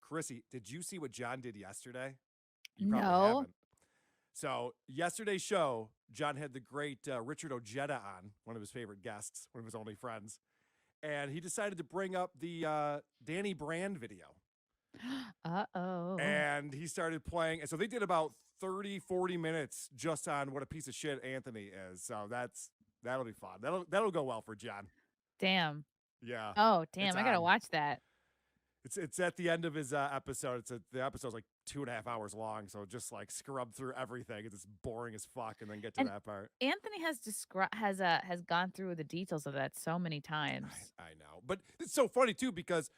Chrissie, did you see what John did yesterday? You probably No. haven't. So yesterday's show, John had the great Richard Ojeda on, one of his favorite guests, one of his only friends, and he decided to bring up the Danny Brand video. Uh-oh. And he started playing. And so they did about 30, 40 minutes just on what a piece of shit Anthony is. So that'll be fun. That'll go well for John. Damn. Yeah. Oh, It's damn. I gotta on. watch that. It's at the end of his episode. The episode's like 2.5 hours long, so just like scrub through everything. It's boring as fuck, and then get to And that part. Anthony has gone through the details of that so many times. I know, but it's so funny too because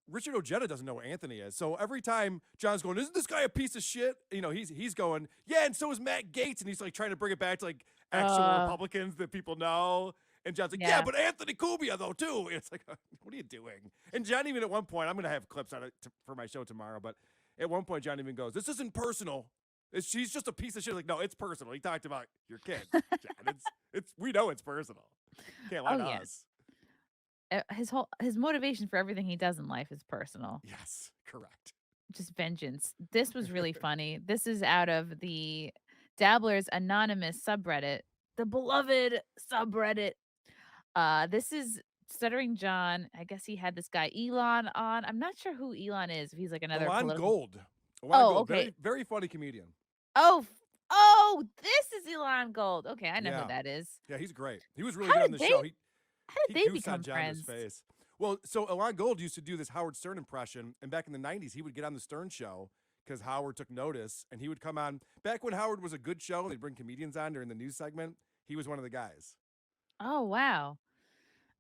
Richard Ojeda doesn't know what Anthony is. So every time John's going, "Isn't this guy a piece of shit?" You know, he's going, "Yeah," and so is Matt Gaetz, and he's like trying to bring it back to like actual Republicans that people know. And John's like, yeah, but Anthony Cubia, though, too. And it's like, what are you doing? And John even at one point, I'm going to have clips on it for my show tomorrow, but at one point, John even goes, this isn't personal. She's just a piece of shit. Like, no, it's personal. He talked about your kid, John. We know it's personal. Can't lie to us. His motivation for everything he does in life is personal. Yes, correct. Just vengeance. This was really funny. This is out of the Dabbler's Anonymous subreddit, the beloved subreddit. This is Stuttering John. I guess he had this guy Elon on. I'm not sure who Elon is. If he's like another Elon political... Gold. Gold. Okay. Very, very funny comedian. Oh, this is Elon Gold. Okay, I know who that is. Yeah, he's great. He was really good on the show. How did they become friends? Face. Well, so Elon Gold used to do this Howard Stern impression, and back in the 90s, he would get on the Stern show because Howard took notice, and he would come on. Back when Howard was a good show, they'd bring comedians on during the news segment. He was one of the guys. Oh, wow.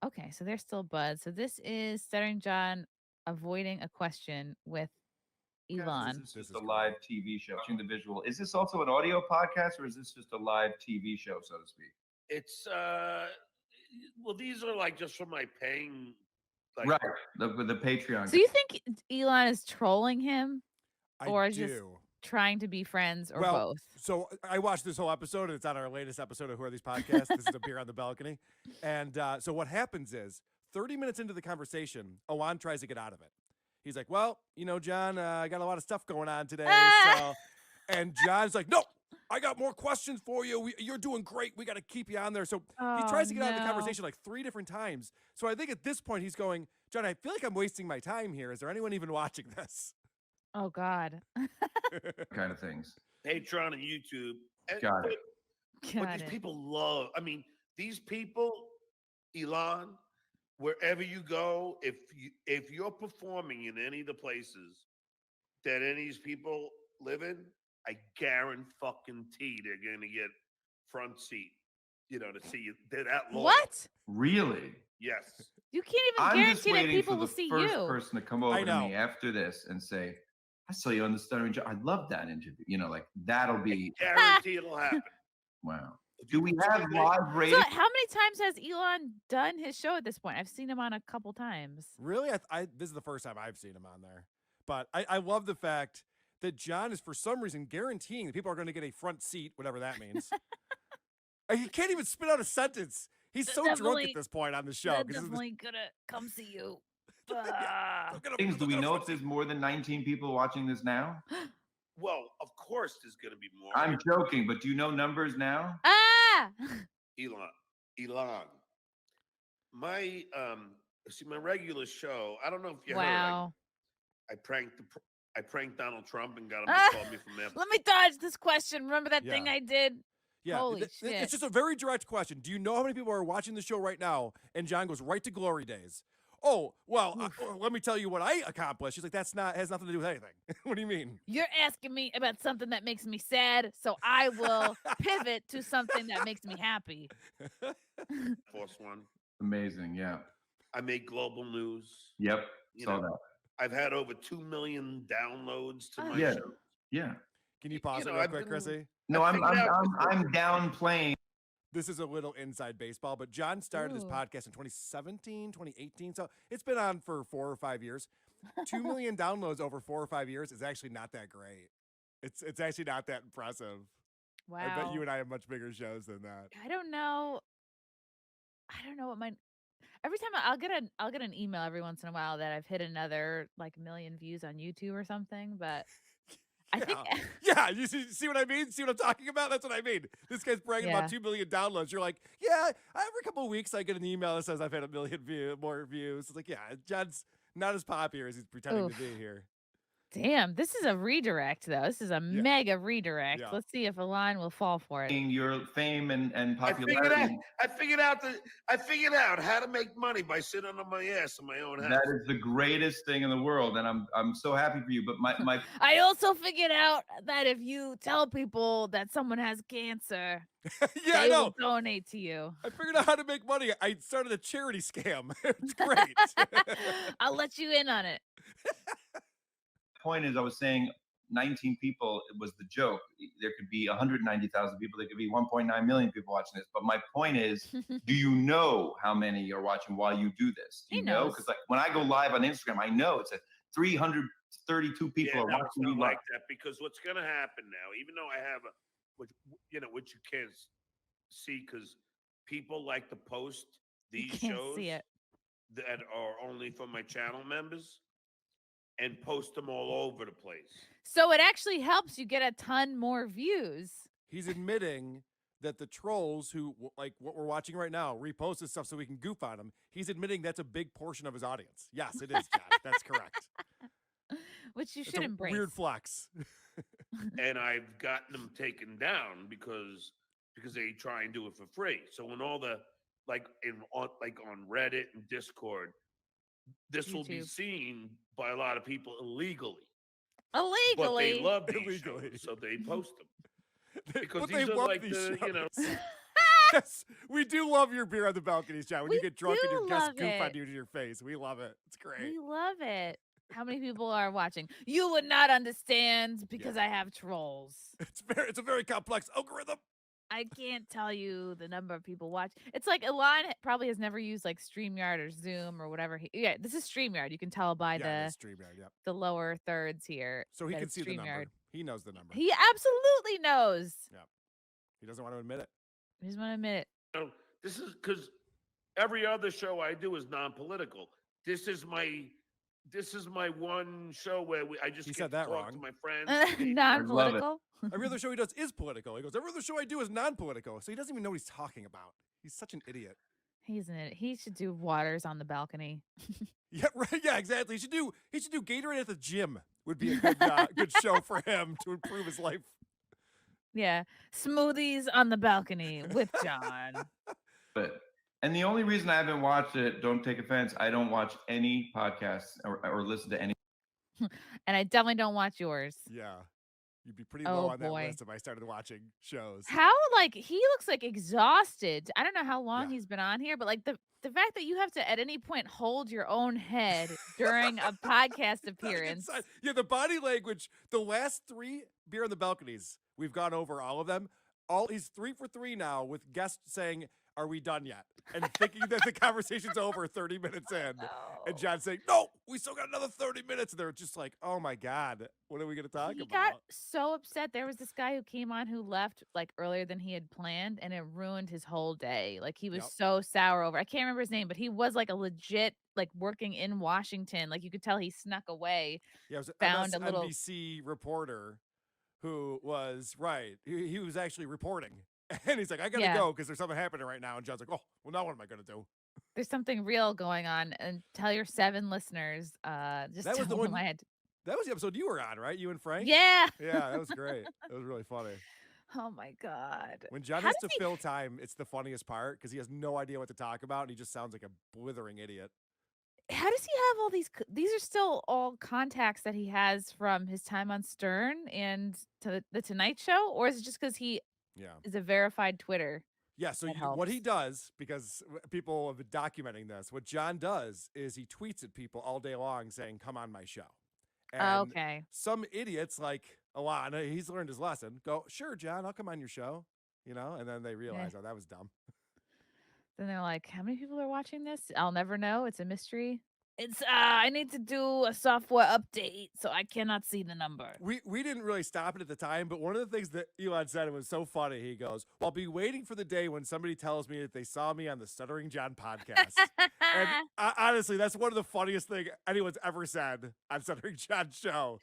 Okay, so they're still buds. So this is Stuttering John avoiding a question with Elon. This is just a live TV show. Watching the visual. Is this also an audio podcast, or is this just a live TV show, so to speak? It's well, these are like just for my paying. Like, right, the Patreon. So you think Elon is trolling him, or do. just trying to be friends, or both? So I watched this whole episode, and it's on our latest episode of Who Are These Podcasts? This is a beer on the balcony. And so what happens is 30 minutes into the conversation, Elon tries to get out of it. He's like, well, you know, John, I got a lot of stuff going on today. So, and John's like, no, I got more questions for you. You're doing great. We got to keep you on there. So he tries to get out of the conversation like 3 different times. So I think at this point he's going, John, I feel like I'm wasting my time here. Is there anyone even watching this? Oh, God. Kind of things. Patreon and YouTube. Got it. But these people love, I mean, these people, Elon, wherever you go, if you're performing in any of the places that any of these people live in, I guarantee they're gonna get front seat, you know, to see you. They're that loyal. What? Really? Yes. You can't even guarantee that people will see you. I'm just waiting for the first person to come over to me after this and say, I saw you on the Stuttering John. I love that interview. You know, like that'll be. I guarantee it'll happen. Wow. Do we have live ratings? So how many times has Elon done his show at this point? I've seen him on a couple times. Really? This is the first time I've seen him on there. But I love the fact that John is, for some reason, guaranteeing that people are going to get a front seat, whatever that means. He can't even spit out a sentence. He's so drunk at this point on the show. They're definitely going to come see you. Do we know if there's more than 19 people watching this now? Well, of course there's going to be more. I'm joking, but do you know numbers now? Elon. My my regular show, I don't know if you heard. I pranked Donald Trump and got him to call me from there. Let me dodge this question. Remember that thing I did? Yeah, holy shit. It's just a very direct question. Do you know how many people are watching the show right now? And John goes right to glory days. Oh, well, let me tell you what I accomplished. She's like, has nothing to do with anything. What do you mean? You're asking me about something that makes me sad, so I will pivot to something that makes me happy. Force one. Amazing, yeah. I made global news. Yep, saw that. I've had over 2 million downloads to my show. Yeah. Can you pause it real quick, Chrissie? No, I'm downplaying. This is a little inside baseball, but John started his podcast in 2017, 2018. So it's been on for 4 or 5 years. 2 million downloads over 4 or 5 years is actually not that great. It's actually not that impressive. Wow. I bet you and I have much bigger shows than that. I don't know what every time I'll get an email every once in a while that I've hit another like million views on YouTube or something. But I think Yeah, you see what I mean? See what I'm talking about? That's what I mean. This guy's bragging about 2 million downloads. You're like, yeah, every couple of weeks I get an email that says I've had a million more views. It's like, yeah, John's not as popular as he's pretending to be here. Damn, this is a redirect though. This is a mega redirect. Yeah. Let's see if a line will fall for it. Your fame and I popularity. figured out how to make money by sitting on my ass in my own house. That is the greatest thing in the world, and I'm so happy for you. But my I also figured out that if you tell people that someone has cancer, Yeah, they I know. will donate to you. I figured out how to make money. I started a charity scam. It's great. I'll let you in on it. point is, I was saying 19 people was the joke. There could be 190,000 people. There could be 1.9 million people watching this. But my point is, do you know how many are watching while you do this? Do you know? Because like when I go live on Instagram, I know it's 332 people are watching me like that. Because what's going to happen now, even though I have which you can't see because people like to post these shows that are only for my channel members and post them all over the place. So it actually helps you get a ton more views. He's admitting that the trolls who like what we're watching right now repost this stuff so we can goof on them. He's admitting that's a big portion of his audience. Yes, it is, John. That's correct. Which you should embrace. Weird flex. And I've gotten them taken down because they try and do it for free. So when all the on Reddit and Discord, this will be seen by a lot of people illegally. But they love these shows, so they post them. Because these are like the, you know. Yes, we do love your beer on the balconies, John. When you get drunk and your guests goof on you to your face, we love it. It's great. We love it. How many people are watching? You would not understand because I have trolls. It's a very complex algorithm. I can't tell you the number of people watch. It's like Elon probably has never used like Streamyard or Zoom or whatever. This is Streamyard. You can tell by the lower thirds here. So he can see the number. He knows the number. He absolutely knows. Yeah. He doesn't want to admit it. He doesn't want to admit it. No, this is because every other show I do is non-political. This is my one show where I just get to talk to my friends. Non-political. Every other show he does is political. He goes, every other show I do is non-political. So he doesn't even know what he's talking about. He's such an idiot. He's an idiot. He should do waters on the balcony. Yeah, right. Yeah, exactly. He should do Gatorade at the gym. Would be a good good show for him to improve his life. Yeah, smoothies on the balcony with John. And the only reason I haven't watched it, don't take offense, I don't watch any podcasts or listen to any. And I definitely don't watch yours. Yeah. You'd be pretty low on that list if I started watching shows. How, he looks like exhausted. I don't know how long he's been on here, but like the fact that you have to at any point hold your own head during a podcast appearance. Yeah, the body language, the last 3 Beer on the Balconies, we've gone over all of them. He's 3 for 3 now with guests saying, "Are we done yet?" And thinking that the conversation's over 30 minutes in. And John saying, "No, we still got another 30 minutes." And they're just like, "Oh my God, what are we going to talk about?" He got so upset. There was this guy who came on who left earlier than he had planned, and it ruined his whole day. He was so sour over. I can't remember his name, but he was a legit working in Washington. You could tell he snuck away. Yeah, it was found an a little NBC reporter who was he was actually reporting. And he's like, "I gotta go because there's something happening right now." And John's like, "Oh, well, now what am I gonna do?" There's something real going on, and tell your 7 listeners. Just that was the one. That was the episode you were on, right? You and Frank. Yeah. Yeah, that was great. That was really funny. Oh my God. When John has to fill time, it's the funniest part because he has no idea what to talk about, and he just sounds like a blithering idiot. How does he have all these? These are still all contacts that he has from his time on Stern and to the Tonight Show, or is it just because he is a verified Twitter? Yeah, so what he does, because people have been documenting this, what John does is he tweets at people all day long saying, "Come on my show." And some idiots like Alana, he's learned his lesson, go, "Sure, John, I'll come on your show." And then they realize, oh, that was dumb. Then they're like, how many people are watching this? I'll never know. It's a mystery. It's I need to do a software update, so I cannot see the number. We didn't really stop it at the time, but one of the things that Elon said, it was so funny. He goes, "I'll be waiting for the day when somebody tells me that they saw me on the Stuttering John podcast." And honestly, that's one of the funniest things anyone's ever said on Stuttering John's show.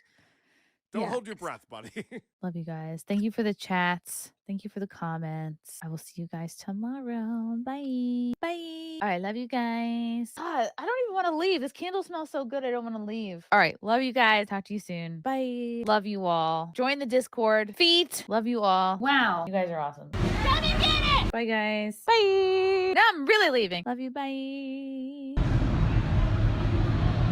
Don't Yeah. hold your breath, buddy. Love you guys. Thank you for the chats. Thank you for the comments. I will see you guys tomorrow. Bye. Bye. All right. Love you guys. God, I don't even want to leave. This candle smells so good. I don't want to leave. All right. Love you guys. Talk to you soon. Bye. Love you all. Join the Discord. Feet. Love you all. Wow. You guys are awesome. Bye, guys. Bye. Now I'm really leaving. Love you. Bye.